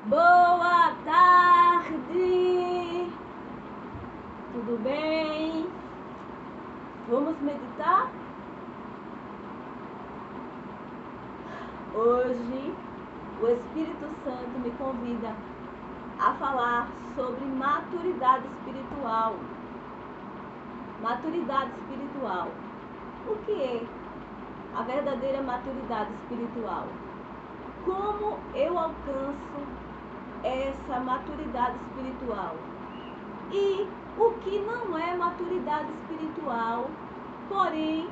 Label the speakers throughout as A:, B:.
A: Boa tarde! Tudo bem? Vamos meditar? Hoje o Espírito Santo me convida a falar sobre maturidade espiritual. Maturidade espiritual. O que é a verdadeira maturidade espiritual? Como eu alcanço essa maturidade espiritual? E o que não é maturidade espiritual, porém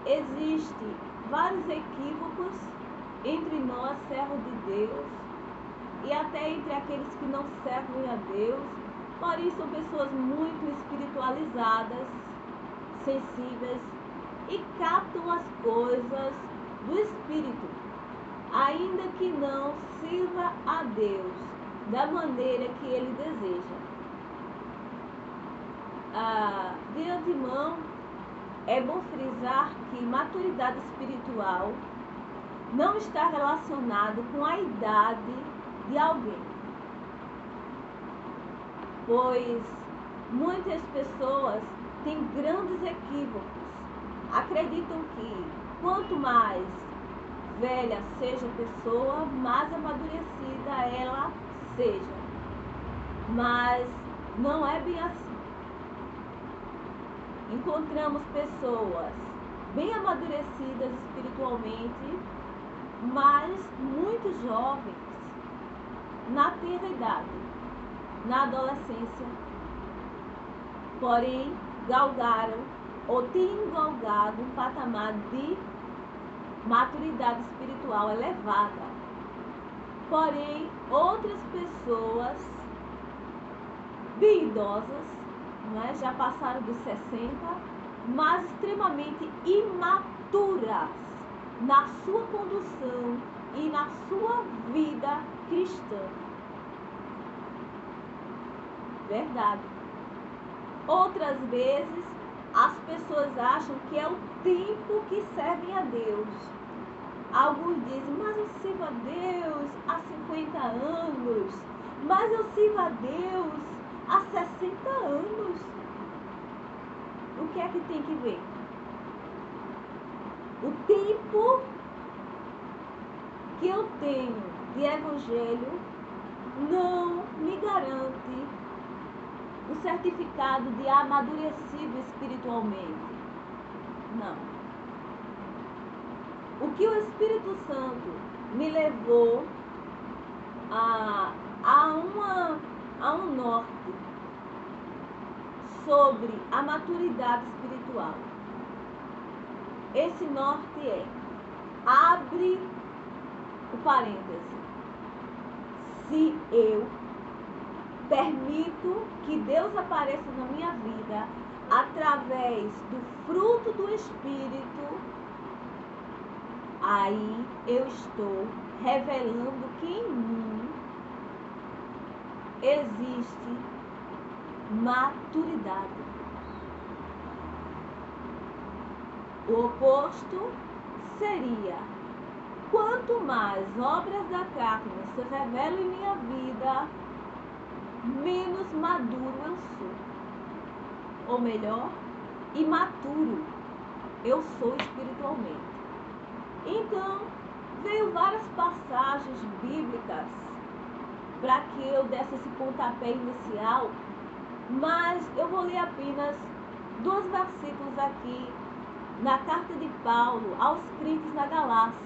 A: existe vários equívocos entre nós, servos de Deus, e até entre aqueles que não servem a Deus, porém são pessoas muito espiritualizadas, sensíveis e captam as coisas do Espírito, ainda que não sirva a Deus da maneira que Ele deseja. De antemão, é bom frisar que maturidade espiritual não está relacionado com a idade de alguém, pois muitas pessoas têm grandes equívocos, acreditam que quanto mais velha seja a pessoa, mais amadurecida ela seja, mas não é bem assim. Encontramos pessoas bem amadurecidas espiritualmente, mas muito jovens, na tenra idade, na adolescência, porém galgaram ou têm galgado um patamar de maturidade espiritual elevada. Porém, outras pessoas bem idosas, já passaram dos 60, mas extremamente imaturas na sua condução e na sua vida cristã. Verdade. Outras vezes, as pessoas acham que é o tempo que servem a Deus. Alguns dizem, mas eu sirvo a Deus há 50 anos, mas eu sirvo a Deus há 60 anos. O que é que tem que ver? O tempo que eu tenho de evangelho não me garante o certificado de amadurecido espiritualmente. Não. O que o Espírito Santo me levou a um norte sobre a maturidade espiritual. Esse norte é: abre o parêntese. Se eu permito que Deus apareça na minha vida através do fruto do Espírito, aí eu estou revelando que em mim existe maturidade. O oposto seria: quanto mais obras da carne se revelam em minha vida, menos maduro eu sou. Ou melhor, imaturo eu sou espiritualmente. Então, veio várias passagens bíblicas para que eu desse esse pontapé inicial, mas eu vou ler apenas 2 versículos aqui na carta de Paulo aos crentes na Galácia,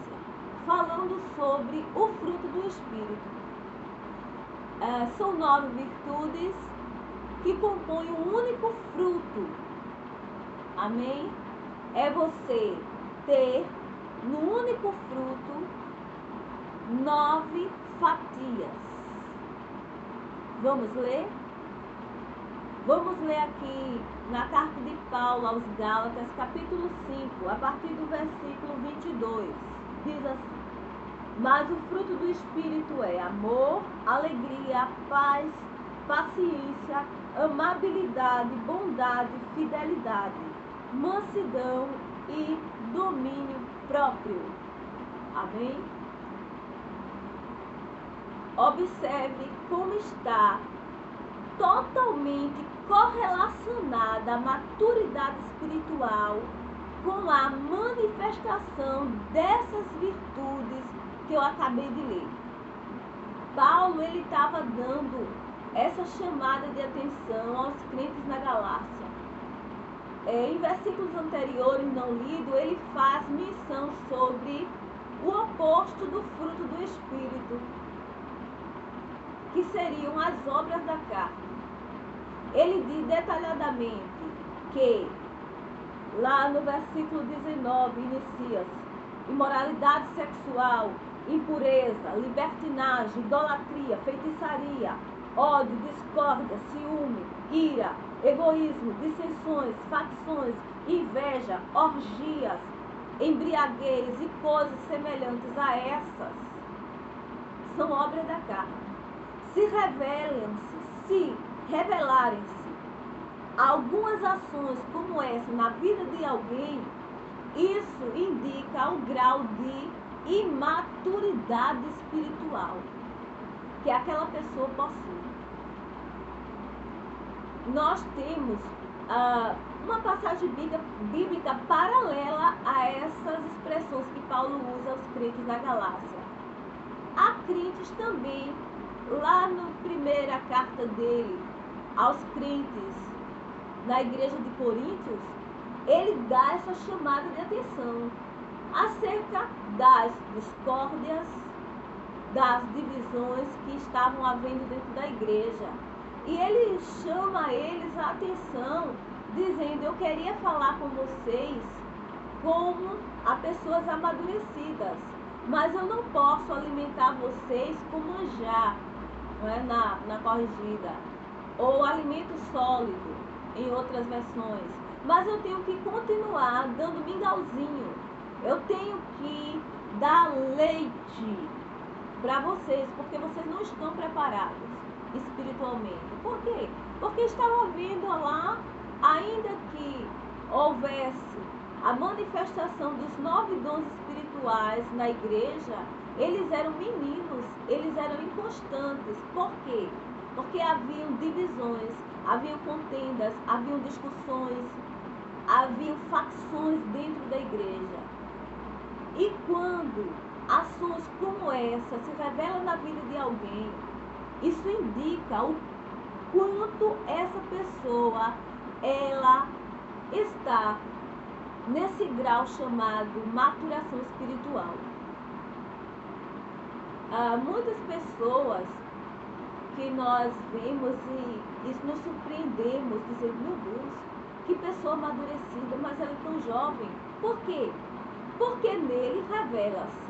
A: falando sobre o fruto do Espírito. São 9 virtudes que compõem um único fruto. Amém? É você ter no único fruto 9 fatias. Vamos ler? Vamos ler aqui na carta de Paulo aos Gálatas, capítulo 5, a partir do versículo 22. Diz assim: mas o fruto do Espírito é amor, alegria, paz, paciência, amabilidade, bondade, fidelidade, mansidão e domínio próprio. Amém? Observe como está totalmente correlacionada a maturidade espiritual com a manifestação dessas virtudes que eu acabei de ler. Paulo, ele estava dando essa chamada de atenção aos crentes na Galácia. Em versículos anteriores não lidos, ele faz menção sobre o oposto do fruto do Espírito, que seriam as obras da carne. Ele diz detalhadamente que, lá no versículo 19, inicia-se: imoralidade sexual, impureza, libertinagem, idolatria, feitiçaria, ódio, discórdia, ciúme, ira, egoísmo, dissensões, facções, inveja, orgias, embriaguez e coisas semelhantes a essas são obras da carne. Se revelarem-se algumas ações como essa na vida de alguém, isso indica o grau de imaturidade espiritual que aquela pessoa possui. Nós temos uma passagem bíblica paralela a essas expressões que Paulo usa aos crentes da Galácia. Há crentes também, lá na primeira carta dele aos crentes na igreja de Coríntios, ele dá essa chamada de atenção acerca das discórdias, das divisões que estavam havendo dentro da igreja. E ele chama eles a atenção, dizendo: eu queria falar com vocês como a pessoas amadurecidas, mas eu não posso alimentar vocês com manjar, não é? na corrigida, ou alimento sólido, em outras versões. Mas eu tenho que continuar dando mingauzinho. Eu tenho que dar leite para vocês, porque vocês não estão preparados espiritualmente. Por quê? Porque estava vendo lá, ainda que houvesse a manifestação dos 9 dons espirituais na igreja, eles eram meninos, eles eram inconstantes. Por quê? Porque haviam divisões, haviam contendas, haviam discussões, haviam facções dentro da igreja. E quando ações como essa se revelam na vida de alguém, isso indica o quanto essa pessoa ela está nesse grau chamado maturação espiritual. Muitas pessoas que nós vemos e nos surpreendemos, dizendo: meu Deus, que pessoa amadurecida, mas ela é tão jovem. Por quê? Porque nele revela-se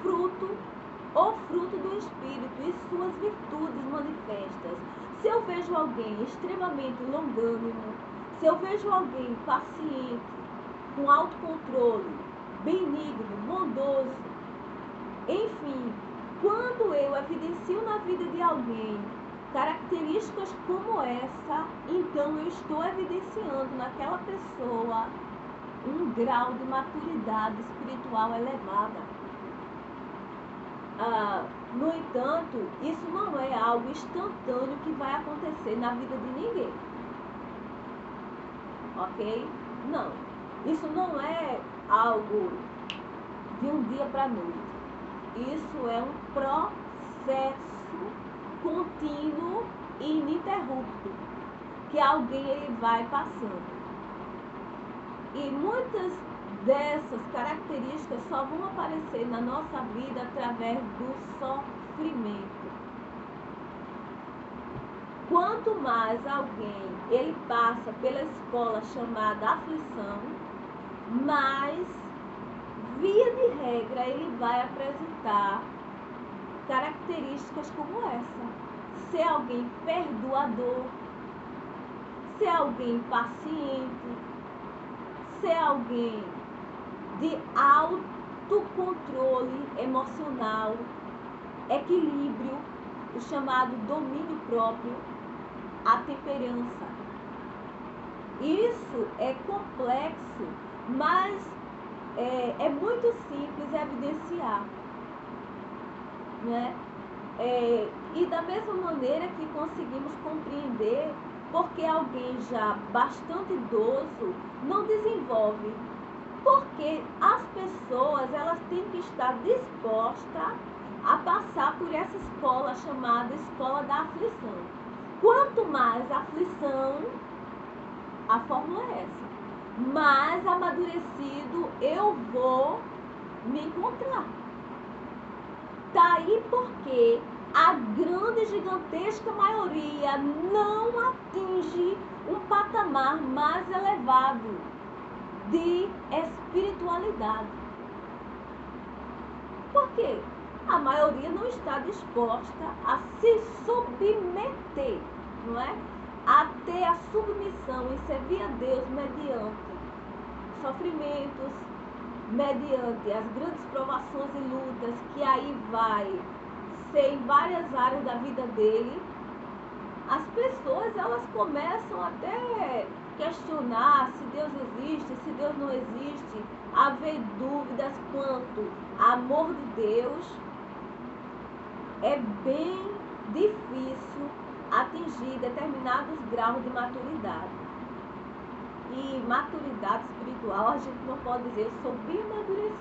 A: o fruto do Espírito e suas virtudes manifestas. Se eu vejo alguém extremamente longânimo, se eu vejo alguém paciente, com autocontrole, benigno, bondoso, enfim, quando eu evidencio na vida de alguém características como essa, então eu estou evidenciando naquela pessoa um grau de maturidade espiritual elevada. No entanto, isso não é algo instantâneo que vai acontecer na vida de ninguém. Ok? Não. Isso não é algo de um dia para a noite. Isso é um processo contínuo e ininterrupto que alguém ele vai passando. E muitas dessas características só vão aparecer na nossa vida através do sofrimento. Quanto mais alguém ele passa pela escola chamada aflição, mais, via de regra, ele vai apresentar características como essa. Ser alguém perdoador, ser alguém paciente, ser alguém de autocontrole emocional, equilíbrio, o chamado domínio próprio, a temperança. Isso é complexo, mas é muito simples evidenciar, né? E da mesma maneira que conseguimos compreender porque alguém já bastante idoso não desenvolve, porque as pessoas elas têm que estar dispostas a passar por essa escola chamada escola da aflição. Quanto mais aflição, a fórmula é essa, mais amadurecido eu vou me encontrar. Tá aí porque a grande, gigantesca maioria não atinge um patamar mais elevado de espiritualidade. Por quê? A maioria não está disposta a se submeter, não é? A ter a submissão e servir a Deus mediante sofrimentos, mediante as grandes provações e lutas que aí vai ser em várias áreas da vida dele. As pessoas elas começam até questionar se Deus existe, se Deus não existe, haver dúvidas quanto ao amor de Deus. É bem difícil atingir determinados graus de maturidade. E maturidade espiritual, a gente não pode dizer, eu sou bem amadurecido,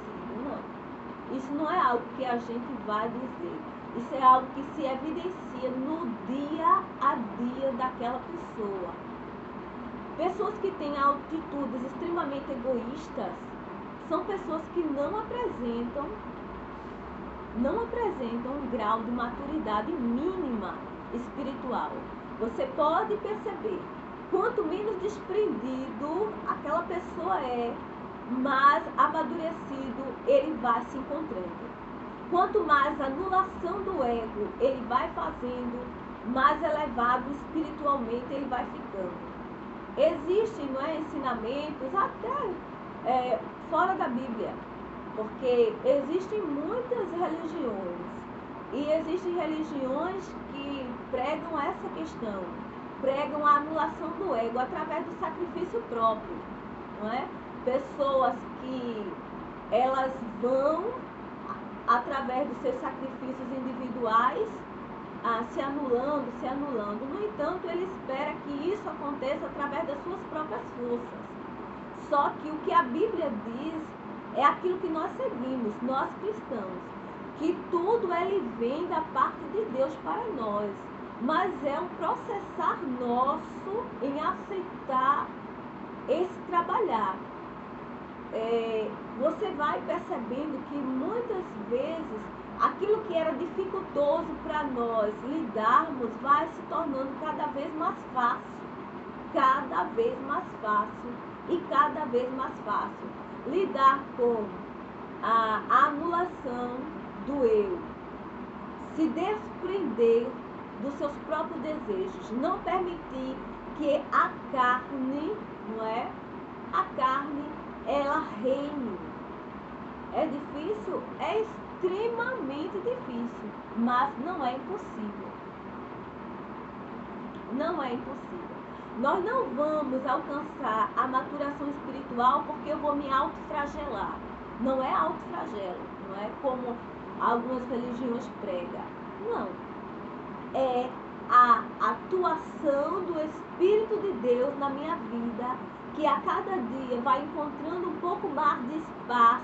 A: não. Isso não é algo que a gente vai dizer. Isso é algo que se evidencia no dia a dia daquela pessoa. Pessoas que têm atitudes extremamente egoístas são pessoas que não apresentam um grau de maturidade mínima espiritual. Você pode perceber, quanto menos desprendido aquela pessoa é, mais amadurecido ele vai se encontrando. Quanto mais anulação do ego ele vai fazendo, mais elevado espiritualmente ele vai ficando. Existem, não é, ensinamentos até fora da Bíblia, porque existem muitas religiões e existem religiões que pregam essa questão, pregam a anulação do ego através do sacrifício próprio, não é? Pessoas que elas vão através dos seus sacrifícios individuais se anulando. No entanto, ele espera que isso aconteça através das suas próprias forças. Só que o que a Bíblia diz é aquilo que nós seguimos, nós cristãos, que tudo ele vem da parte de Deus para nós, mas é um processar nosso em aceitar esse trabalhar. Você vai percebendo que muitas vezes aquilo que era dificultoso para nós lidarmos vai se tornando cada vez mais fácil e cada vez mais fácil. Lidar com a anulação do eu, se desprender dos seus próprios desejos, não permitir que a carne, não é? A carne, ela reine. É difícil? É extremamente difícil, mas não é impossível. Não é impossível. Nós não vamos alcançar a maturação espiritual porque eu vou me autoflagelar. Não é autoflagelo, não é como algumas religiões pregam. Não. É a atuação do Espírito de Deus na minha vida, que a cada dia vai encontrando um pouco mais de espaço,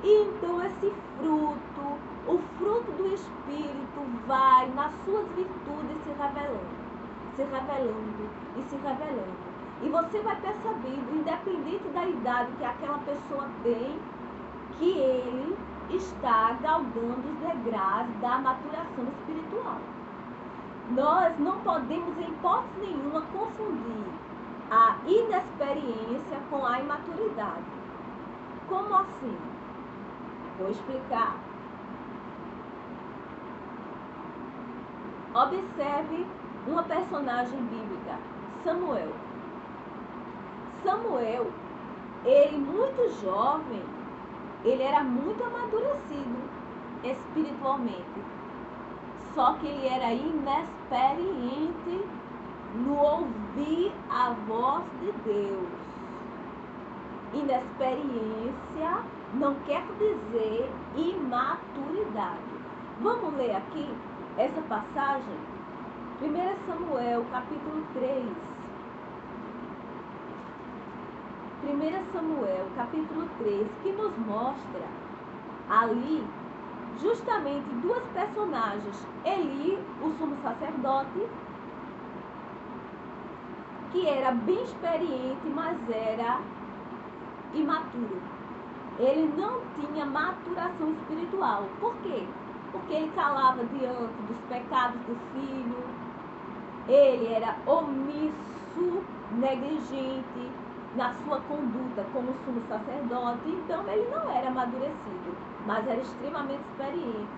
A: e então esse fruto, o fruto do Espírito, vai nas suas virtudes se revelando. E você vai percebendo, independente da idade que aquela pessoa tem, que ele está galgando os degraus da maturação espiritual. Nós não podemos, em hipótese nenhuma, confundir a inexperiência com a imaturidade. Como assim? Vou explicar. Observe uma personagem bíblica, Samuel. Samuel, ele muito jovem, ele era muito amadurecido espiritualmente. Só que ele era inexperiente no ouvir a voz de Deus. Inexperiência não quer dizer imaturidade. Vamos ler aqui essa passagem, 1 Samuel, capítulo 3. 1 Samuel, capítulo 3, que nos mostra ali justamente duas personagens. Eli, o sumo sacerdote, que era bem experiente, mas era imaturo. Ele não tinha maturação espiritual. Por quê? Porque ele calava diante dos pecados do filho, ele era omisso, negligente na sua conduta como sumo sacerdote, então ele não era amadurecido, mas era extremamente experiente.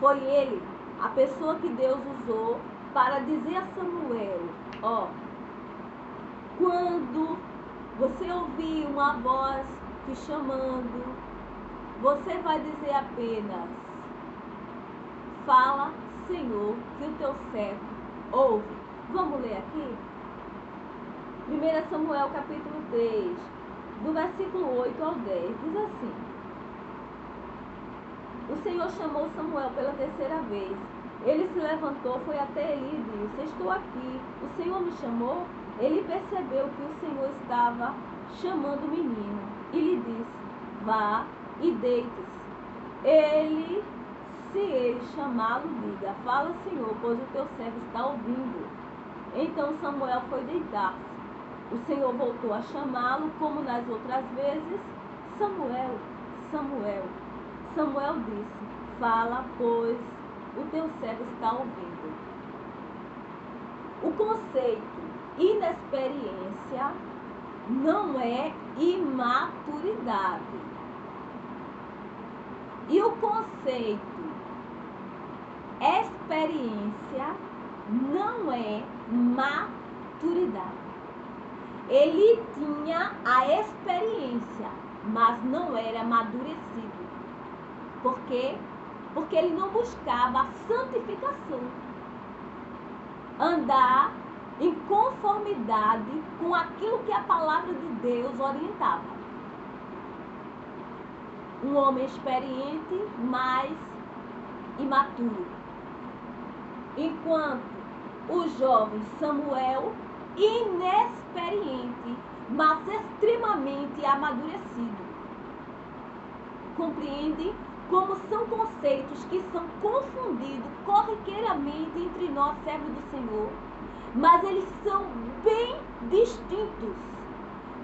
A: Foi ele, a pessoa que Deus usou para dizer a Samuel, ó, quando você ouvir uma voz te chamando, você vai dizer apenas, fala, Senhor, que o teu servo ouve. Vamos ler aqui? 1 Samuel capítulo 3, do versículo 8 ao 10, diz assim: o Senhor chamou Samuel pela terceira vez. Ele se levantou, foi até Eli e disse, estou aqui, o Senhor me chamou? Ele percebeu que o Senhor estava chamando o menino e lhe disse, vá e deite-se. Se ele chamá-lo, diga, fala, Senhor, pois o teu servo está ouvindo. Então Samuel foi deitar-se. O Senhor voltou a chamá-lo, como nas outras vezes, Samuel, Samuel. Samuel disse, fala, pois o teu servo está ouvindo. O conceito inexperiência não é imaturidade. E o conceito experiência não é maturidade. Ele tinha a experiência, mas não era amadurecido. Por quê? Porque ele não buscava a santificação. Andar em conformidade com aquilo que a palavra de Deus orientava. Um homem experiente, mas imaturo. Enquanto o jovem Samuel, inexperiente, mas extremamente amadurecido. Compreende como são conceitos que são confundidos corriqueiramente entre nós, servos do Senhor, mas eles são bem distintos.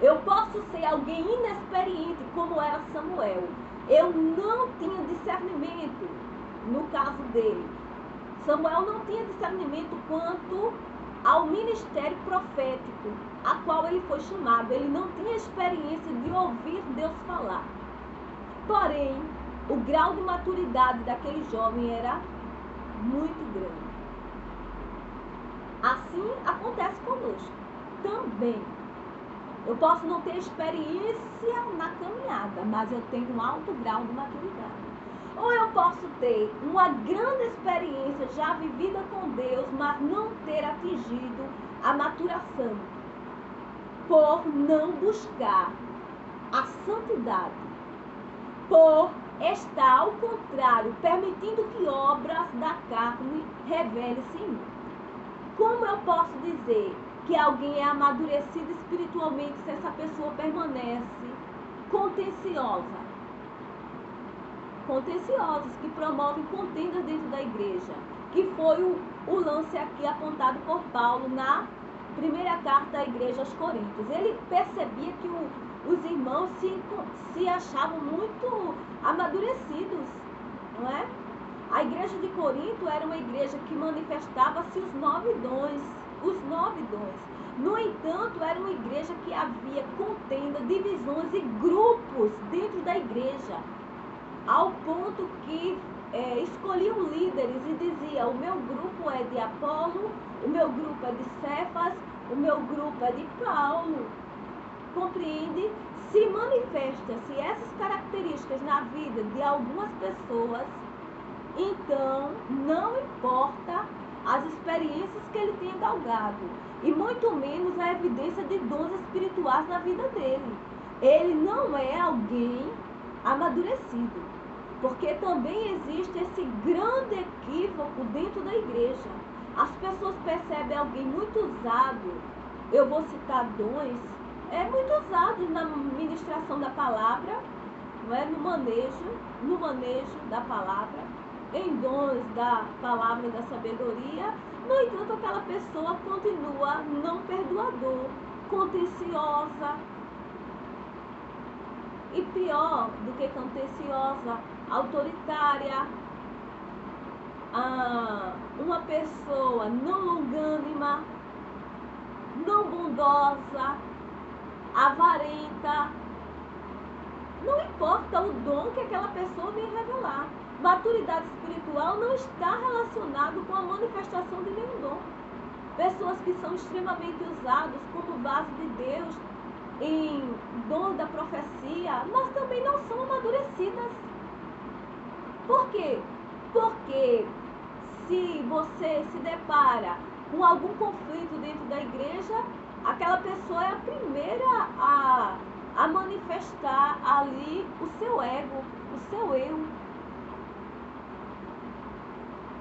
A: Eu posso ser alguém inexperiente, como era Samuel. Eu não tinha discernimento no caso dele. Samuel não tinha discernimento quanto ao ministério profético a qual ele foi chamado. Ele não tinha experiência de ouvir Deus falar. Porém, o grau de maturidade daquele jovem era muito grande. Assim acontece conosco também. Eu posso não ter experiência na caminhada, mas eu tenho um alto grau de maturidade. Ou eu posso ter uma grande experiência já vivida com Deus, mas não ter atingido a maturação, por não buscar a santidade, por estar ao contrário, permitindo que obras da carne revelem-se em mim. Como eu posso dizer que alguém é amadurecido espiritualmente se essa pessoa permanece contenciosa? Contenciosos, que promovem contendas dentro da igreja, que foi o lance aqui apontado por Paulo na primeira carta à igreja aos Coríntios. Ele percebia que os irmãos se achavam muito amadurecidos, não é? A igreja de Corinto era uma igreja que manifestava-se os 9 dons. No entanto, era uma igreja que havia contenda, divisões e grupos dentro da igreja, ao ponto que escolhiam líderes e dizia, o meu grupo é de Apolo, o meu grupo é de Cefas, o meu grupo é de Paulo. Compreende? Se manifesta-se essas características na vida de algumas pessoas, então não importa as experiências que ele tenha galgado, e muito menos a evidência de dons espirituais na vida dele. Ele não é alguém amadurecido. Porque também existe esse grande equívoco dentro da igreja. As pessoas percebem alguém muito usado, eu vou citar dons, muito usados na ministração da palavra, não é? no manejo da palavra, em dons da palavra da sabedoria. No entanto, aquela pessoa continua não perdoador, contenciosa, e pior do que contenciosa, autoritária, uma pessoa não longânima, não bondosa, avarenta. Não importa o dom que aquela pessoa vem revelar. Maturidade espiritual não está relacionado com a manifestação de nenhum dom. Pessoas que são extremamente usadas como vaso de Deus em dom da profecia, mas também não são amadurecidas. Por quê? Porque se você se depara com algum conflito dentro da igreja, aquela pessoa é a primeira a manifestar ali o seu ego, o seu eu.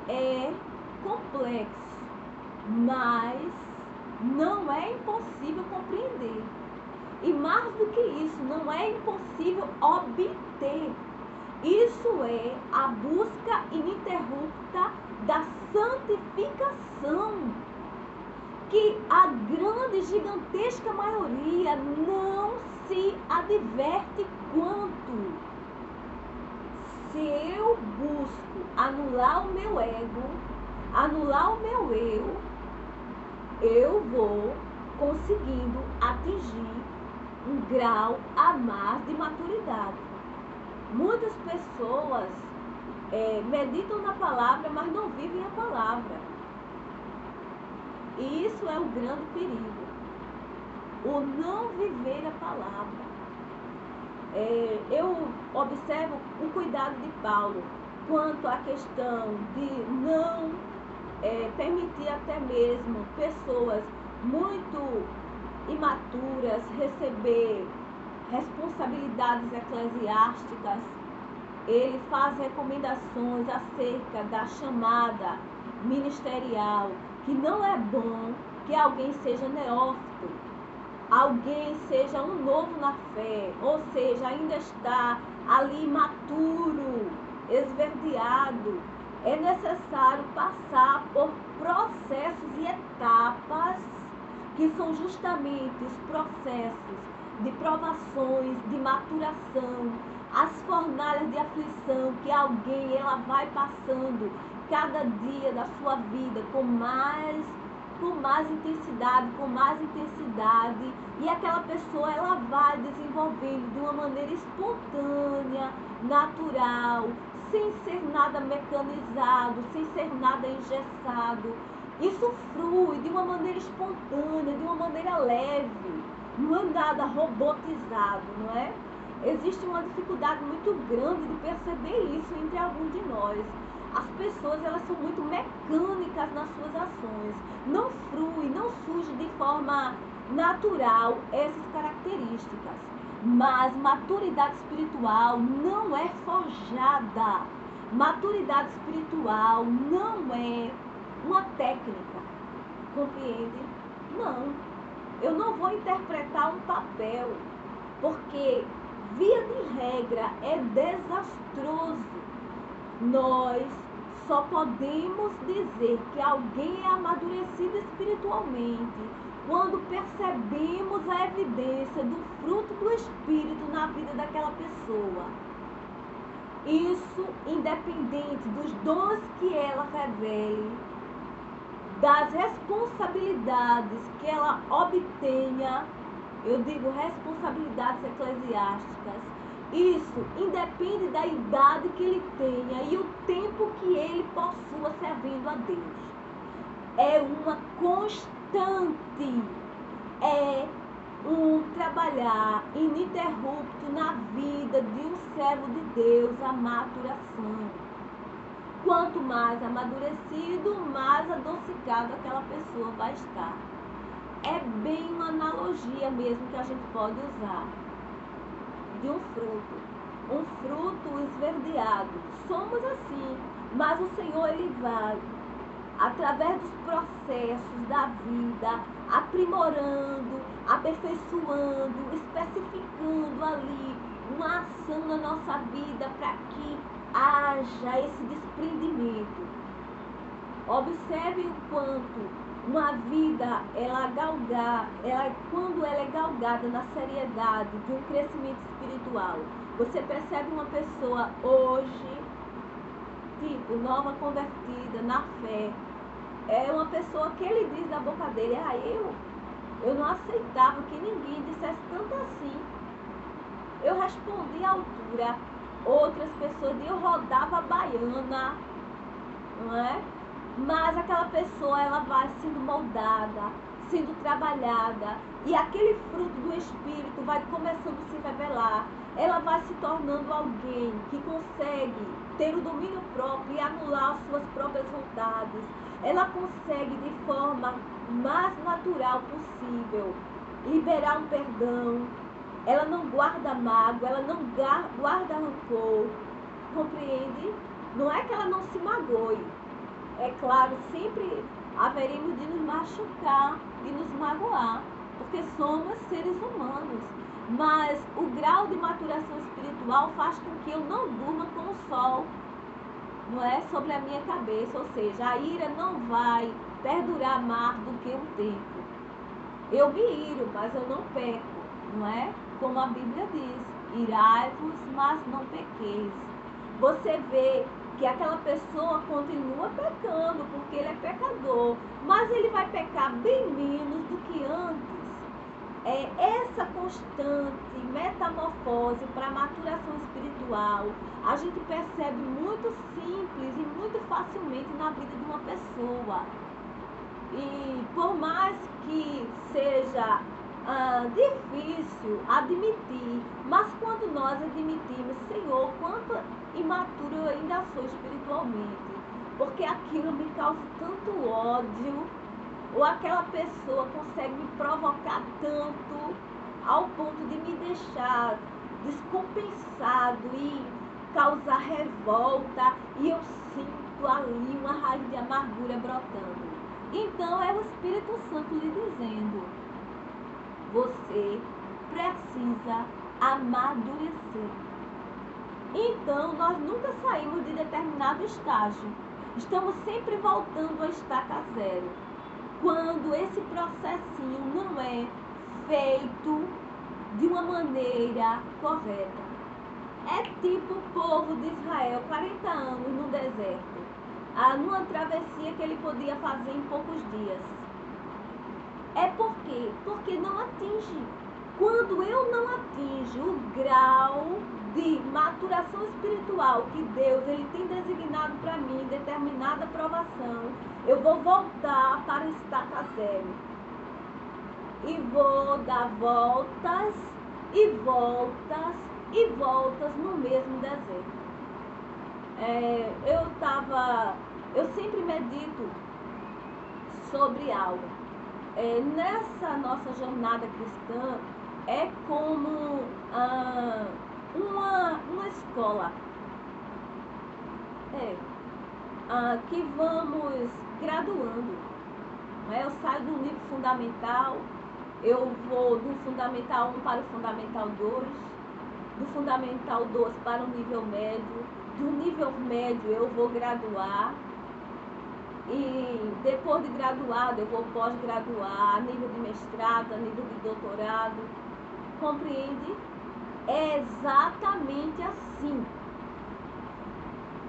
A: É complexo, mas não é impossível compreender. E mais do que isso, não é impossível obter. Isso é a busca ininterrupta da santificação, que a grande, gigantesca maioria não se adverte quanto. Se eu busco anular o meu ego, anular o meu eu vou conseguindo atingir um grau a mais de maturidade. Muitas pessoas meditam na palavra, mas não vivem a palavra. E isso é o grande perigo. O não viver a palavra. Eu observo o cuidado de Paulo quanto à questão de não permitir até mesmo pessoas muito imaturas receber responsabilidades eclesiásticas. Ele faz recomendações acerca da chamada ministerial, que não é bom que alguém seja neófito, alguém seja um novo na fé, ou seja, ainda está ali imaturo, esverdeado. É necessário passar por processos e etapas que são justamente os processos de provações, de maturação, as fornalhas de aflição que ela vai passando cada dia da sua vida com mais intensidade, e aquela pessoa ela vai desenvolvendo de uma maneira espontânea, natural, sem ser nada mecanizado, sem ser nada engessado. Isso flui de uma maneira espontânea, de uma maneira leve, não é nada robotizado, não é? Existe uma dificuldade muito grande de perceber isso entre alguns de nós. As pessoas elas são muito mecânicas nas suas ações, não flui, não surge de forma natural essas características. Mas maturidade espiritual não é forjada. Maturidade espiritual não é uma técnica, compreende? Não, eu não vou interpretar um papel, porque via de regra é desastroso. Nós só podemos dizer que alguém é amadurecido espiritualmente quando percebemos a evidência do fruto do Espírito na vida daquela pessoa. Isso independente dos dons que ela revele, das responsabilidades que ela obtenha, eu digo responsabilidades eclesiásticas. Isso independe da idade que ele tenha e o tempo que ele possua servindo a Deus. É uma constante, é um trabalhar ininterrupto na vida de um servo de Deus, a maturação. Quanto mais amadurecido, mais adocicado aquela pessoa vai estar. É bem uma analogia mesmo que a gente pode usar de um fruto. um fruto esverdeado. Somos assim, mas o Senhor, Ele vai, através dos processos da vida, aprimorando, aperfeiçoando, especificando ali uma ação na nossa vida para que haja esse desprendimento. Observe o quanto uma vida, quando ela é galgada na seriedade de um crescimento espiritual, você percebe uma pessoa hoje, tipo, nova convertida na fé, é uma pessoa que ele diz na boca dele, eu não aceitava que ninguém dissesse tanto assim. Eu respondi à altura. Outras pessoas diziam, eu rodava a baiana, não é? Mas aquela pessoa, ela vai sendo moldada, sendo trabalhada, e aquele fruto do Espírito vai começando a se revelar. Ela vai se tornando alguém que consegue ter o domínio próprio e anular as suas próprias vontades. Ela consegue, de forma mais natural possível, liberar um perdão. Ela não guarda mágoa, ela não guarda rancor. Compreende? Não é que ela não se magoe. É claro, sempre haveremos de nos machucar, de nos magoar, porque somos seres humanos. Mas o grau de maturação espiritual faz com que eu não durma com o sol, não é, sobre a minha cabeça. Ou seja, a ira não vai perdurar mais do que um tempo. Eu me iro, mas eu não peco, não é? Como a Bíblia diz, irai-vos, mas não pequeis. Você vê que aquela pessoa continua pecando, porque ele é pecador, mas ele vai pecar bem menos do que antes. Essa constante metamorfose para a maturação espiritual, a gente percebe muito simples e muito facilmente na vida de uma pessoa. E por mais que seja difícil admitir, mas quando nós admitimos, Senhor, quanto imaturo eu ainda sou espiritualmente, porque aquilo me causa tanto ódio, ou aquela pessoa consegue me provocar tanto ao ponto de me deixar descompensado e causar revolta, e eu sinto ali uma raiz de amargura brotando. Então é o Espírito Santo lhe dizendo, você precisa amadurecer. Então nós nunca saímos de determinado estágio. Estamos sempre voltando a estaca zero. Quando esse processinho não é feito de uma maneira correta. É tipo o povo de Israel, 40 anos no deserto. Numa travessia que ele podia fazer em poucos dias. É por quê? Porque não atinge. Quando eu não atinjo o grau de maturação espiritual que Deus ele tem designado para mim, determinada provação, eu vou voltar para estaca zero. E vou dar voltas e voltas e voltas no mesmo deserto. Eu sempre medito sobre algo. Nessa nossa jornada cristã, é como uma escola. Que vamos graduando. Eu saio do nível fundamental, eu vou do fundamental 1 para o fundamental 2, do fundamental 2 para o nível médio, do nível médio eu vou graduar, e depois de graduado eu vou pós-graduar, a nível de mestrado, a nível de doutorado. Compreende? É exatamente assim.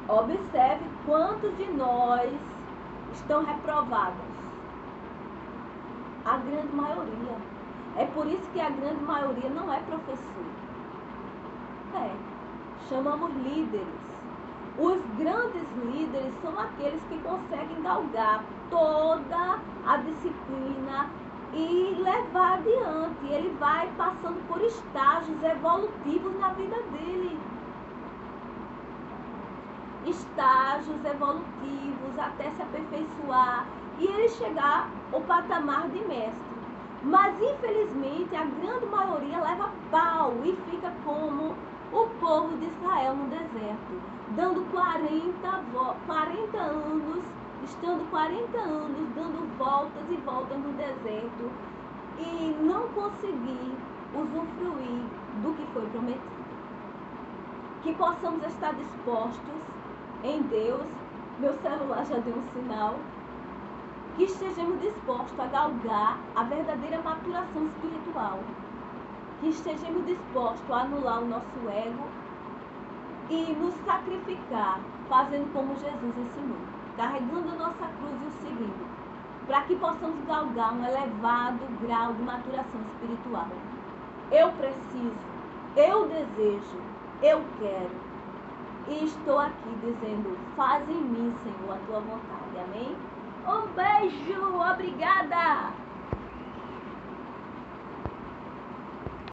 A: Observe quantos de nós estão reprovados. A grande maioria. É por isso que a grande maioria não é professor. Chamamos líderes. Os grandes líderes são aqueles que conseguem galgar toda a disciplina e levar adiante. Ele vai passando por estágios evolutivos na vida dele. Estágios evolutivos até se aperfeiçoar e ele chegar ao patamar de mestre. Mas infelizmente a grande maioria leva pau e fica como o povo de Israel no deserto, dando 40 anos, estando 40 anos dando voltas e voltas no deserto e não conseguir usufruir do que foi prometido. Que possamos estar dispostos em Deus. Meu celular já deu um sinal. Que estejamos dispostos a galgar a verdadeira maturação espiritual. Que estejamos dispostos a anular o nosso ego e nos sacrificar, fazendo como Jesus ensinou, carregando a nossa cruz e o seguindo, para que possamos galgar um elevado grau de maturação espiritual. Eu preciso, eu desejo, eu quero. E estou aqui dizendo, faz em mim, Senhor, a tua vontade. Amém? Um beijo, obrigada!